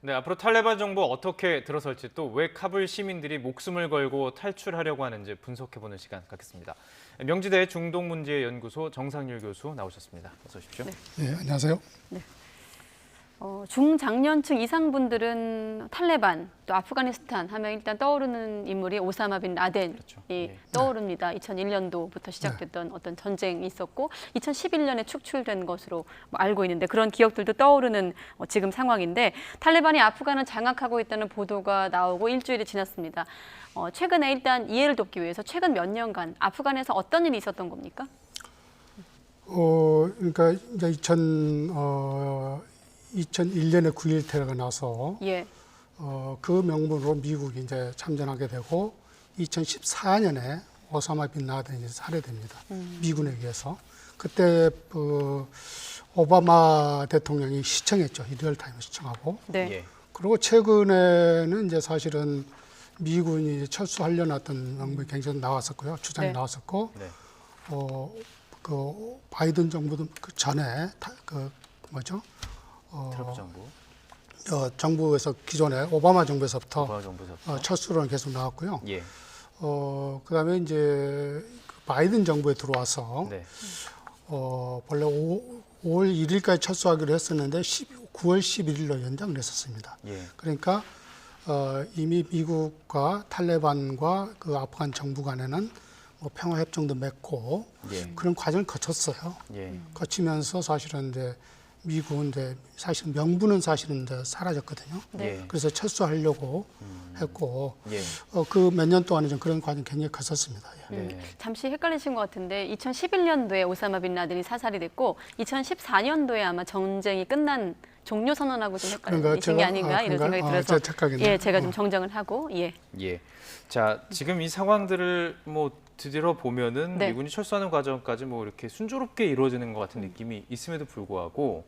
네, 앞으로 탈레반 정부 어떻게 들어설지 또 왜 카불 시민들이 목숨을 걸고 탈출하려고 하는지 분석해보는 시간 갖겠습니다. 명지대 중동문제연구소 정상률 교수 나오셨습니다. 어서 오십시오. 네, 안녕하세요. 중장년층 이상 분들은 탈레반, 또 아프가니스탄 하면 일단 떠오르는 인물이 오사마 빈 라덴이 그렇죠. 예. 떠오릅니다. 2001년도부터 시작됐던 어떤 전쟁이 있었고 2011년에 축출된 것으로 알고 있는데 그런 기억들도 떠오르는 지금 상황인데 탈레반이 아프간을 장악하고 있다는 보도가 나오고 일주일이 지났습니다. 최근에 일단 이해를 돕기 위해서 최근 몇 년간 아프간에서 어떤 일이 있었던 겁니까? 그러니까 이제 2001년에 9.11 테러가 나서 예. 그 명분으로 미국이 이제 참전하게 되고 2014년에 오사마 빈 라덴이 살해됩니다. 미군에 의해서. 그때 오바마 대통령이 시청했죠. 리얼타임을 시청하고. 네. 예. 그리고 최근에는 이제 사실은 미군이 철수하려는 어떤 명분이 굉장히 나왔었고요. 주장이 네. 나왔었고, 네. 그 바이든 정부도 그 전에 트럼프 정부, 정부에서 기존에 오바마 정부에서부터 오바마 정부에서부터. 철수론은 계속 나왔고요. 예. 그다음에 이제 그 바이든 정부에 들어와서 네. 원래 5월 1일까지 철수하기로 했었는데 9월 11일로 연장을 했었습니다. 예. 그러니까 이미 미국과 탈레반과 그 아프간 정부 간에는 뭐 평화협정도 맺고 예. 그런 과정을 거쳤어요. 예. 거치면서 사실은 이제 미국은 이제 사실 명분은 사실은 이제 사라졌거든요. 네. 예. 그래서 철수하려고 했고 예. 그 몇 년 동안은 좀 그런 과정이 굉장히 컸었습니다. 예. 네. 잠시 헷갈리신 것 같은데 2011년도에 오사마 빈 라덴이 사살이 됐고 2014년도에 아마 전쟁이 끝난 종료 선언하고 좀 헷갈리신 게 아닌가 이런 생각이 들어서 제 착각이네요. 예, 제가 좀 정정을 하고 예. 예. 자, 지금 이 상황들을 뭐 뒤로 보면은 네. 미군이 철수하는 과정까지 뭐 이렇게 순조롭게 이루어지는 것 같은 느낌이 있음에도 불구하고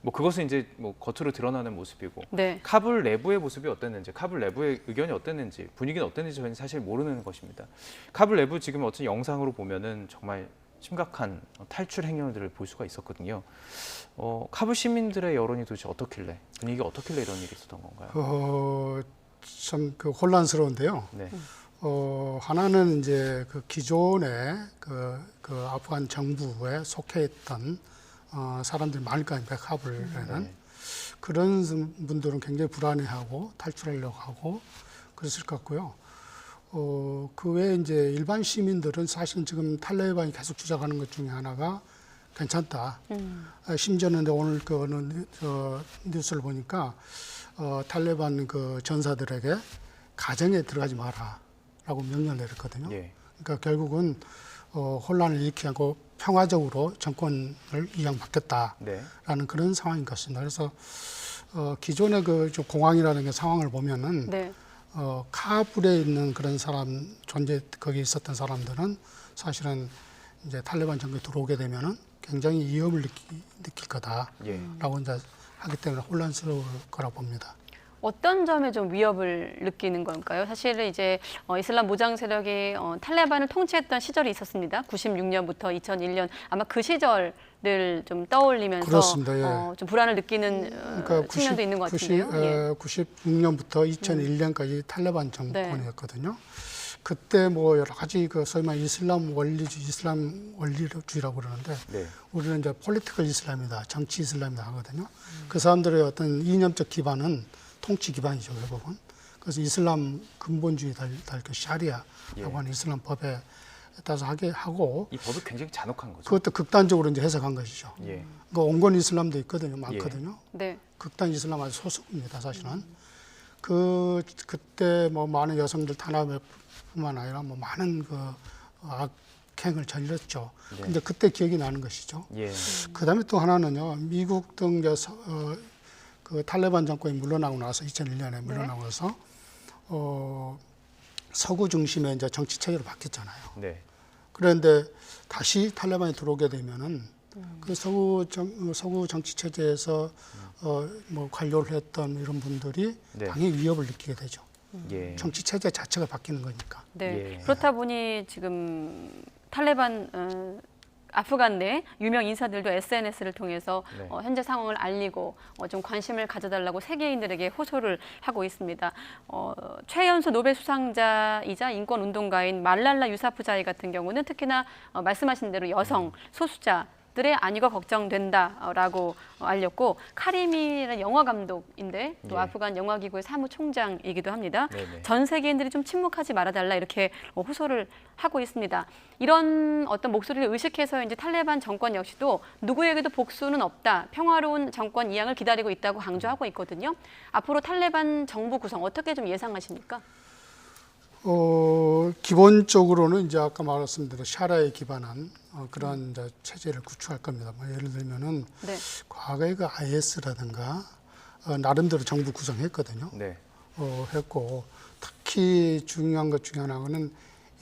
뭐 그것은 이제 뭐 겉으로 드러나는 모습이고 네. 카불 내부의 모습이 어땠는지, 카불 내부의 의견이 어땠는지, 분위기는 어땠는지 저희는 사실 모르는 것입니다. 카불 내부 지금 어떤 영상으로 보면은 정말 심각한 탈출 행렬들을 볼 수가 있었거든요. 카불 시민들의 여론이 도대체 어떻길래, 분위기가 어떻길래 이런 일이 있었던 건가요? 참 그 혼란스러운데요. 네. 하나는 이제 그 기존에 그 아프간 정부에 속해 있던 사람들이 많을 거 아닙니까, 카불에는. 네. 그런 분들은 굉장히 불안해하고 탈출하려고 하고 그랬을 것 같고요. 그 외에 이제 일반 시민들은 사실은 지금 탈레반이 계속 주장하는 것 중에 하나가 괜찮다. 심지어는 오늘 그 어느 뉴스를 보니까 탈레반 그 전사들에게 가정에 들어가지 마라라고 명령을 내렸거든요. 예. 그러니까 결국은 혼란을 일으키지 않고 평화적으로 정권을 이양받겠다라는 네. 그런 상황인 것 같습니다. 그래서 기존의 그 좀 공황이라는 게 상황을 보면은 네. 카불에 있는 그런 거기 있었던 사람들은 사실은 이제 탈레반 정부에 들어오게 되면은 굉장히 위협을 느낄 거다라고 예. 이제 하기 때문에 혼란스러울 거라고 봅니다. 어떤 점에 좀 위협을 느끼는 걸까요? 사실은 이제 이슬람 무장 세력이 탈레반을 통치했던 시절이 있었습니다. 96년부터 2001년 아마 그 시절을 좀 떠올리면서 그렇습니다. 예. 좀 불안을 느끼는 그러니까 측면도 있는 것 같은데요. 96년부터 2001년까지 탈레반 정권이었거든요. 그때 뭐 여러 가지 그 소위 말해 이슬람 원리주의라고 그러는데 네. 우리는 이제 폴리티컬 이슬람이다, 정치 이슬람이다 하거든요. 그 사람들의 어떤 이념적 기반은 통치 기반이죠, 결국은. 그래서 이슬람 근본주의 그 샤리아라고 예. 하는 이슬람 법에 따라서 하게 하고 이 법이 굉장히 잔혹한 거죠. 그것도 극단적으로 이제 해석한 것이죠. 예. 그 온건 이슬람도 있거든요, 많거든요. 네. 극단 이슬람 아주 소수입니다, 사실은. 그때 뭐 많은 여성들 탄압뿐만 아니라 뭐 많은 그 악행을 저질렀죠. 네. 근데 그때 기억이 나는 것이죠. 예. 그다음에 또 하나는요, 미국 등 그 탈레반 정권이 물러나고 나서 2001년에 물러나고 나서 서구 중심의 이제 정치 체계로 바뀌었잖아요. 네. 그런데 다시 탈레반이 들어오게 되면은 그 서구 정치 체제에서 뭐 관료를 했던 이런 분들이 네. 당연히 위협을 느끼게 되죠. 예. 정치 체제 자체가 바뀌는 거니까. 네. 예. 그렇다 보니 지금 탈레반 아프간 내 유명 인사들도 SNS를 통해서 네. 현재 상황을 알리고 좀 관심을 가져달라고 세계인들에게 호소를 하고 있습니다. 최연소 노벨 수상자이자 인권운동가인 말랄라 유사프자이 같은 경우는 특히나 말씀하신 대로 여성 소수자들의 안위가 걱정된다라고 알렸고, 카리미라는 영화 감독인데 또 예. 아프간 영화기구의 사무총장이기도 합니다. 네네. 전 세계인들이 좀 침묵하지 말아달라 이렇게 호소를 하고 있습니다. 이런 어떤 목소리를 의식해서 이제 탈레반 정권 역시도 누구에게도 복수는 없다, 평화로운 정권 이양을 기다리고 있다고 강조하고 있거든요. 앞으로 탈레반 정부 구성 어떻게 좀 예상하십니까? 기본적으로는 이제 아까 말했던 대로 샤라에 기반한 그런 이제 체제를 구축할 겁니다. 뭐 예를 들면은 네. 과거에 그 IS라든가 나름대로 정부 구성했거든요. 네. 했고 특히 중요한 것 중에 하나는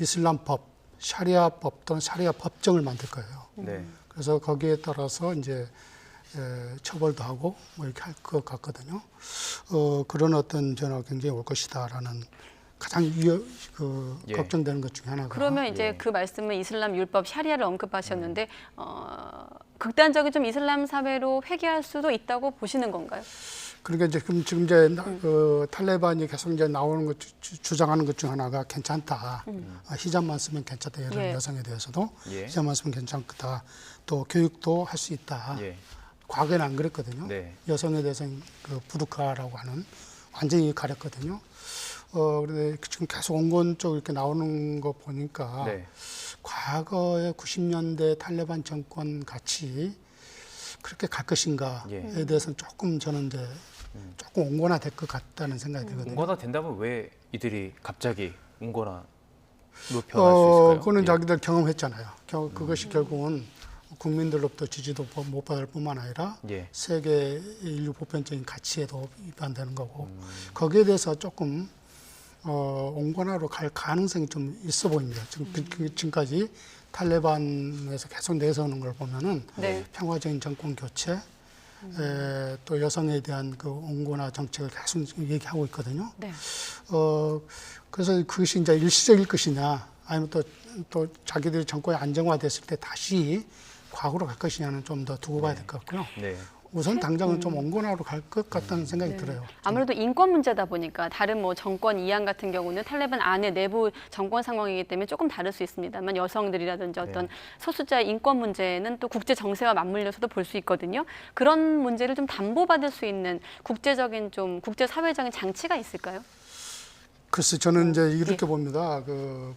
이슬람법, 샤리아법 또는 샤리아 법정을 만들 거예요. 네. 그래서 거기에 따라서 이제 처벌도 하고 뭐 이렇게 할 것 같거든요. 그런 어떤 변화가 굉장히 올 것이다라는 가장 예. 걱정되는 것 중에 하나가. 그러면 이제 예. 그 말씀은 이슬람 율법 샤리아를 언급하셨는데 극단적인 좀 이슬람 사회로 회귀할 수도 있다고 보시는 건가요? 그러니까 이제 지금 이제 탈레반이 계속 이제 나오는 것 주장하는 것 중 하나가 괜찮다. 히잡만 쓰면 괜찮다. 예를 들어 예. 여성에 대해서도 예. 히잡만 쓰면 괜찮다. 또 교육도 할 수 있다. 예. 과거에는 안 그랬거든요. 네. 여성에 대해서는 그 부르카라고 하는 완전히 가렸거든요. 그런데 지금 계속 온건 쪽 이렇게 나오는 거 보니까 네. 과거의 90년대 탈레반 정권 같이 그렇게 갈 것인가에 예. 대해서는 조금 저는 이제 조금 온건화될 것 같다는 생각이 들거든요. 온거나 된다면 왜 이들이 갑자기 온거나로 변할 수 있을까요? 그거는 예. 자기들 경험했잖아요. 그것이 결국은 국민들로부터 지지도 못 받을 뿐만 아니라 예. 세계 인류 보편적인 가치에도 위반되는 거고 거기에 대해서 조금 온건화로 갈 가능성이 좀 있어 보입니다. 지금까지 탈레반에서 계속 내세우는 걸 보면은 네. 평화적인 정권 교체, 또 여성에 대한 그 온건화 정책을 계속 얘기하고 있거든요. 네. 그래서 그것이 이제 일시적일 것이냐, 아니면 또 자기들이 정권이 안정화됐을 때 다시 과거로 갈 것이냐는 좀 더 두고 봐야 될 것 같고요. 네. 우선 당장은 좀 온건화로 갈 것 같다는 생각이 들어요. 아무래도 인권 문제다 보니까 다른 뭐 정권 이양 같은 경우는 탈레반 안에 내부 정권 상황이기 때문에 조금 다를 수 있습니다만 여성들이라든지 어떤 소수자의 인권 문제는 또 국제 정세와 맞물려서도 볼 수 있거든요. 그런 문제를 좀 담보받을 수 있는 국제적인 좀 국제 사회적인 장치가 있을까요? 글쎄 저는 이제 이렇게 예. 봅니다. 그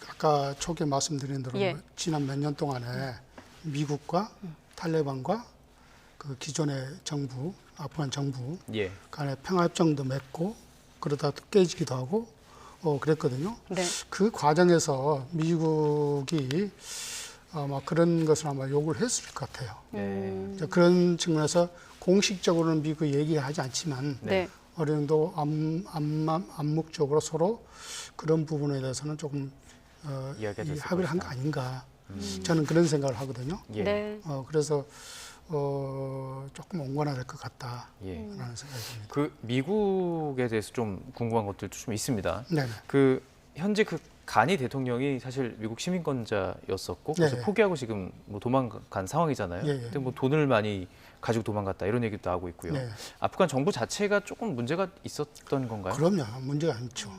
아까 초기에 말씀드린 대로 예. 지난 몇 년 동안에 미국과 탈레반과 그 기존의 정부, 아프간 정부 예. 간에 평화협정도 맺고 그러다 또 깨지기도 하고 그랬거든요. 네. 그 과정에서 미국이 아마 그런 것을 아마 요구를 했을 것 같아요. 네. 이제 그런 측면에서 공식적으로는 미국이 얘기하지 않지만 네. 어느 정도 암묵적으로 서로 그런 부분에 대해서는 조금 이야기가 이 됐을 합의를 한 거 것이다. 아닌가. 저는 그런 생각을 하거든요. 예. 네. 그래서 조금 온건화될 것 같다라는 예. 생각이 듭니다. 그 미국에 대해서 좀 궁금한 것들도 좀 있습니다. 네네. 그 현재 그 가니 대통령이 사실 미국 시민권자였었고 그래서 네. 포기하고 지금 뭐 도망간 상황이잖아요. 예, 예. 근데 뭐 돈을 많이 가지고 도망갔다 이런 얘기도 나오고 있고요. 네. 아프간 정부 자체가 조금 문제가 있었던 건가요? 그럼요. 문제가 많죠.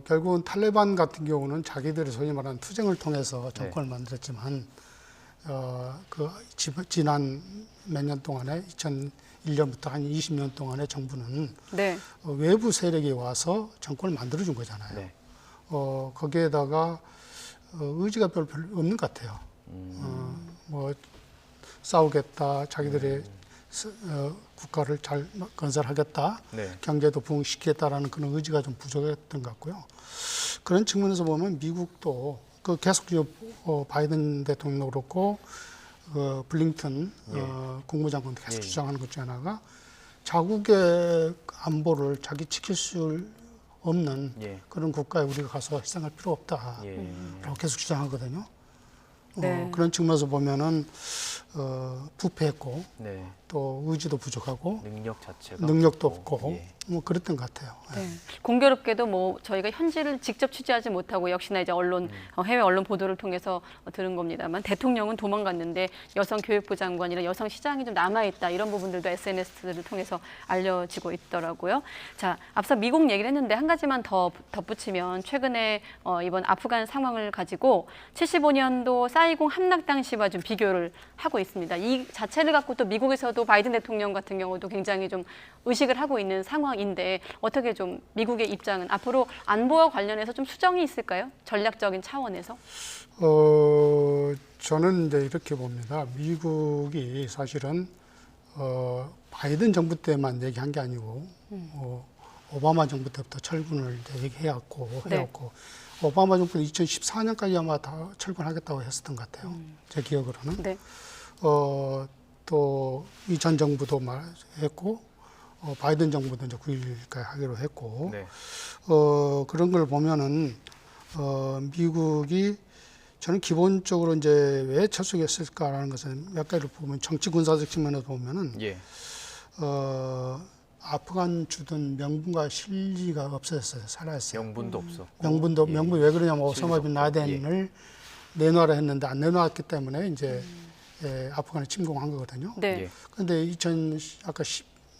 결국은 탈레반 같은 경우는 자기들이 소위 말하는 투쟁을 통해서 정권을 만들었지만 지난 몇 년 동안에 2001년부터 한 20년 동안의 정부는 네. 외부 세력이 와서 정권을 만들어준 거잖아요. 네. 거기에다가 의지가 별로 없는 것 같아요. 뭐 싸우겠다, 자기들의 국가를 잘 건설하겠다, 네. 경제도 부흥시키겠다라는 그런 의지가 좀 부족했던 것 같고요. 그런 측면에서 보면 미국도 계속 바이든 대통령도 그렇고 블링턴 국무장관도 계속 주장하는 것 중에 하나가 자국의 안보를 자기 지킬 수 없는 예. 그런 국가에 우리가 가서 희생할 필요 없다라고 예. 계속 주장하거든요. 네. 그런 측면에서 보면은 부패했고 네. 또 의지도 부족하고 능력 자체가 능력도 없고 예. 뭐 그랬던 것 같아요. 네. 공교롭게도 뭐 저희가 현지를 직접 취재하지 못하고 역시나 이제 언론 해외 언론 보도를 통해서 들은 겁니다만 대통령은 도망갔는데 여성 교육부 장관이나 여성 시장이 좀 남아 있다 이런 부분들도 SNS를 통해서 알려지고 있더라고요. 자, 앞서 미국 얘기를 했는데 한 가지만 더 덧붙이면 최근에 이번 아프간 상황을 가지고 75년도 사이공 함락 당시와 좀 비교를 하고 있습니다. 이 자체를 갖고 또 미국에서도 바이든 대통령 같은 경우도 굉장히 좀 의식을 하고 있는 상황인데 어떻게 좀 미국의 입장은 앞으로 안보와 관련해서 좀 수정이 있을까요? 전략적인 차원에서? 저는 이제 이렇게 봅니다. 미국이 사실은 바이든 정부 때만 얘기한 게 아니고 오바마 정부 때부터 철군을 이제 얘기해왔고 네. 해왔고 오바마 정부는 2014년까지 아마 다 철군하겠다고 했었던 것 같아요. 제 기억으로는. 네. 또 이전 정부도 말했고 바이든 정부도 이제 9일까지 하기로 했고 네. 그런 걸 보면은 미국이 저는 기본적으로 이제 왜 철수했을까라는 것은 몇 가지를 보면 정치 군사적 측면에서 보면은 예. 아프간 주둔 명분과 실리가 없어졌어요. 사라졌어요. 명분도 없어. 명분 왜 그러냐면 오사마 실리도 빈 없고. 라덴을 내놔라 했는데 안 내놓았기 때문에 이제 아프간을 침공한 거거든요. 네. 예. 근데 저는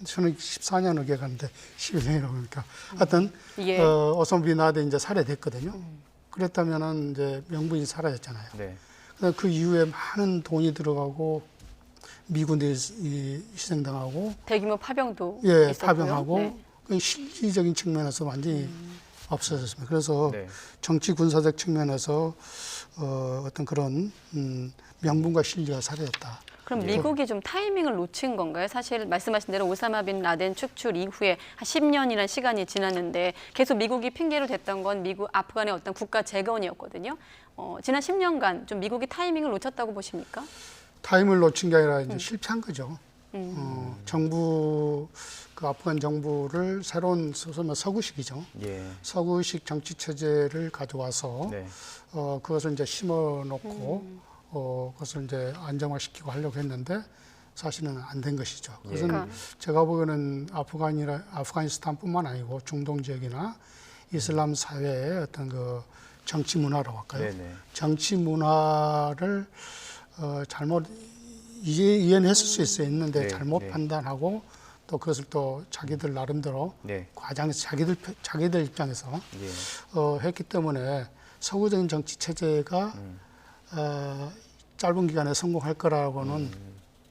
14년을 기억하는데 11년이라고 그러니까 하여튼 예. 오사마 빈 라덴 이제 살해됐거든요. 그랬다면은 이제 명분이 사라졌잖아요. 네. 그 이후에 많은 돈이 들어가고 미군들이 희생당하고 대규모 파병도 예, 있었고요. 파병하고 네. 그 실질적인 측면에서 완전히 없어졌습니다. 그래서 네. 정치 군사적 측면에서 어떤 그런 명분과 실리가 사라졌다. 그럼 미국이 좀 타이밍을 놓친 건가요? 사실 말씀하신 대로 오사마 빈 라덴 축출 이후에 한 10년이라는 시간이 지났는데 계속 미국이 핑계로 댔던 건 미국 아프간의 어떤 국가 재건이었거든요. 지난 10년간 좀 미국이 타이밍을 놓쳤다고 보십니까? 타임을 놓친 게 아니라 이제 실패한 거죠. 정부 그 아프간 정부를 새로운 소소한 서구식이죠. 예. 서구식 정치 체제를 가져와서 네. 그것을 이제 심어 놓고 그것을 이제 안정화시키고 하려고 했는데 사실은 안 된 것이죠. 그것은 그러니까. 제가 보기에는 아프가니스탄뿐만 아니고 중동 지역이나 이슬람 사회의 어떤 그 정치 문화라고 할까요? 네네. 정치 문화를 잘못 이해는 했을 수 있는데 네, 잘못 네. 판단하고 또 그것을 또 자기들 나름대로 네. 과장해서 자기들 입장에서 예. 했기 때문에 서구적인 정치 체제가 짧은 기간에 성공할 거라고는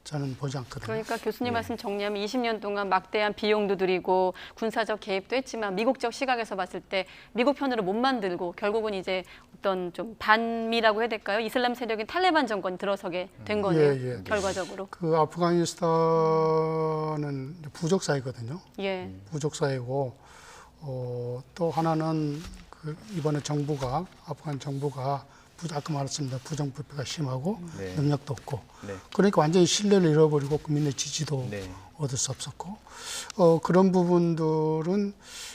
저는 보지 않거든요. 그러니까 교수님 네. 말씀 정리하면 20년 동안 막대한 비용도 들이고 군사적 개입도 했지만 미국적 시각에서 봤을 때 미국 편으로 못 만들고 결국은 이제 어떤 좀 반미라고 해야 될까요? 이슬람 세력인 탈레반 정권이 들어서게 된 거네요. 예. 결과적으로. 그 아프가니스탄은 부족 사회거든요. 예. 부족 사회고 또 하나는 그 이번에 아프간 정부가 아까 말했습니다. 부정부패가 심하고 네. 능력도 없고 네. 그러니까 완전히 신뢰를 잃어버리고 국민의 지지도 네. 얻을 수 없었고 그런 부분들은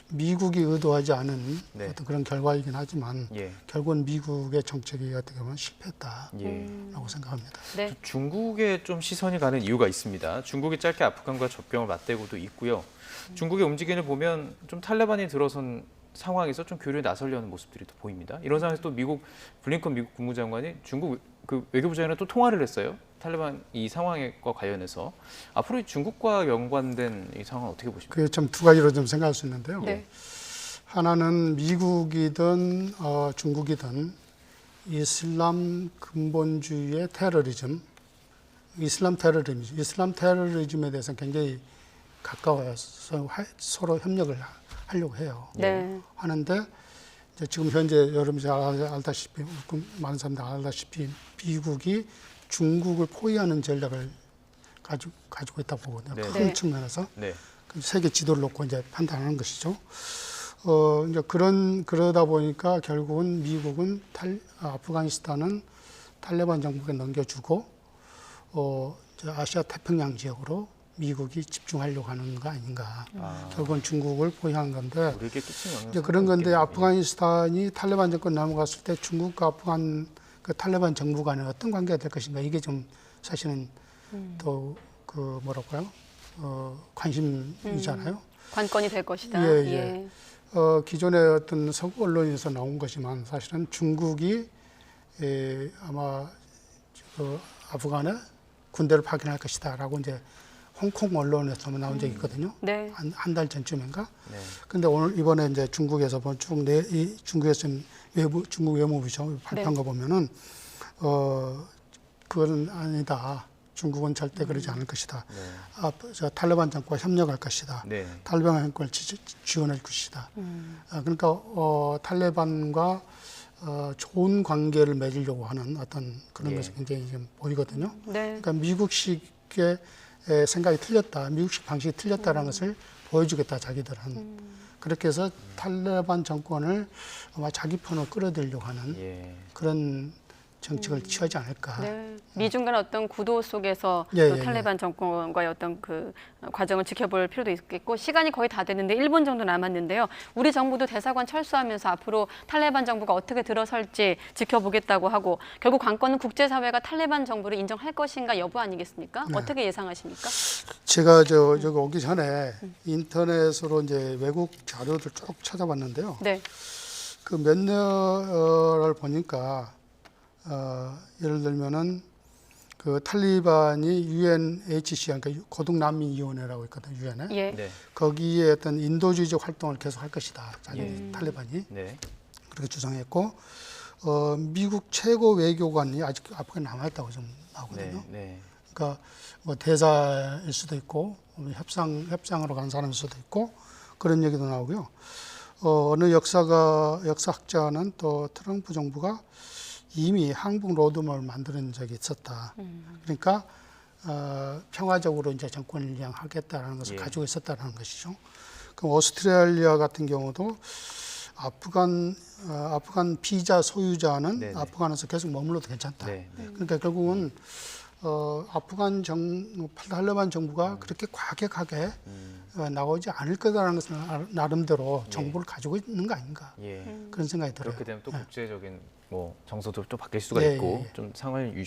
미국이 의도하지 않은 네. 어떤 그런 결과이긴 하지만 예. 결국은 미국의 정책이 어떻게 보면 실패했다라고 예. 생각합니다. 네. 중국에 좀 시선이 가는 이유가 있습니다. 중국이 짧게 아프간과 접경을 맞대고도 있고요. 중국의 움직임을 보면 좀 탈레반이 들어선 상황에서 좀 교류에 나서려는 모습들이 또 보입니다. 이런 상황에서 또 블링컨 미국 국무장관이 중국 그 외교부장이랑 또 통화를 했어요. 탈레반 이 상황과 관련해서 앞으로 이 중국과 연관된 이 상황은 어떻게 보십니까? 그게 좀 두 가지로 좀 생각할 수 있는데요. 네. 하나는 미국이든 중국이든 이슬람 근본주의의 테러리즘, 이슬람 테러리즘에 대해서는 굉장히 가까워서 서로 협력을 하려고 해요. 네. 하는데 이제 지금 현재 여러분이 알다시피 많은 사람들 알다시피 미국이 중국을 포위하는 전략을 가지고 있다 보거든요. 네. 큰 네. 측면에서 네. 세계 지도를 놓고 이제 판단하는 것이죠. 이제 그러다 보니까 결국은 미국은 아프가니스탄은 탈레반 정부에 넘겨주고 이제 아시아 태평양 지역으로 미국이 집중하려고 하는 거 아닌가. 결국은 중국을 포위한 건데 우리에게 끼친 영향은 이제 그런 건데 있겠네요. 아프가니스탄이 탈레반 정권 넘어갔을 때 중국과 아프간 그 탈레반 정부 간에 어떤 관계가 될 것인가 이게 좀 사실은 더 그 뭐랄까요 관심이잖아요. 관건이 될 것이다. 예, 예. 기존의 어떤 서구 언론에서 나온 거지만 사실은 중국이 아마 그 아프간에 군대를 파견할 것이다라고 이제 홍콩 언론에서 나온 적이 있거든요. 네. 한 달 전쯤인가. 네. 근데 오늘 이번에 이제 중국에서 이 중국에서 중국 외무부죠 발표한 네. 거 보면은 그건 아니다. 중국은 절대 그러지 않을 것이다. 네. 저 탈레반 정권과 협력할 것이다. 네. 탈레반 정권을 지원할 것이다. 그러니까 탈레반과 좋은 관계를 맺으려고 하는 어떤 그런 예. 것이 굉장히 좀 보이거든요. 네. 그러니까 미국식의 생각이 틀렸다, 미국식 방식이 틀렸다라는 것을 보여주겠다, 자기들은. 그렇게 해서 탈레반 정권을 아마 자기 편으로 끌어들이려고 하는 예. 그런 정책을 취하지 않을까. 네. 미중 간 어떤 구도 속에서 예, 또 예, 탈레반 정권과의 어떤 그 과정을 지켜볼 필요도 있겠고 시간이 거의 다 됐는데 1분 정도 남았는데요. 우리 정부도 대사관 철수하면서 앞으로 탈레반 정부가 어떻게 들어설지 지켜보겠다고 하고 결국 관건은 국제사회가 탈레반 정부를 인정할 것인가 여부 아니겠습니까? 네. 어떻게 예상하십니까? 제가 저기 오기 전에 인터넷으로 이제 외국 자료들 쭉 찾아봤는데요. 네. 그 몇 년을 보니까 예를 들면은 그 탈리반이 UNHCR 그러니까 고등난민위원회라고 있거든요. 유엔에 예. 네. 거기에 어떤 인도주의적 활동을 계속 할 것이다. 자기 탈리반이 네. 그렇게 주장했고 미국 최고 외교관이 아직 아프간에 남아있다고 좀 나오거든요. 네. 네. 그러니까 뭐 대사일 수도 있고 협상으로 간 사람일 수도 있고 그런 얘기도 나오고요. 어느 역사학자는 또 트럼프 정부가 이미 항복 로드맵을 만드는 적이 있었다. 그러니까 평화적으로 이제 정권을 이양하겠다라는 것을 예. 가지고 있었다는 것이죠. 그럼 오스트레일리아 같은 경우도 아프간 비자 소유자는 네네. 아프간에서 계속 머물러도 괜찮다. 네. 네. 그러니까 결국은 탈레반 정부가 그렇게 과격하게 나오지 않을 거다라는 것을 나름대로 정보를 가지고 있는 거 아닌가 예. 그런 생각이 들어요. 그렇게 되면 또 국제적인 뭐 정서도 또 바뀔 수가 예, 있고 예, 예. 좀 상황을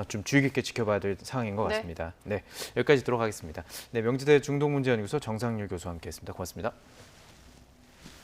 좀 주의 깊게 지켜봐야 될 상황인 것 네. 같습니다. 네, 여기까지 들어가겠습니다. 네, 명지대 중동문제연구소 정상률 교수와 함께했습니다. 고맙습니다.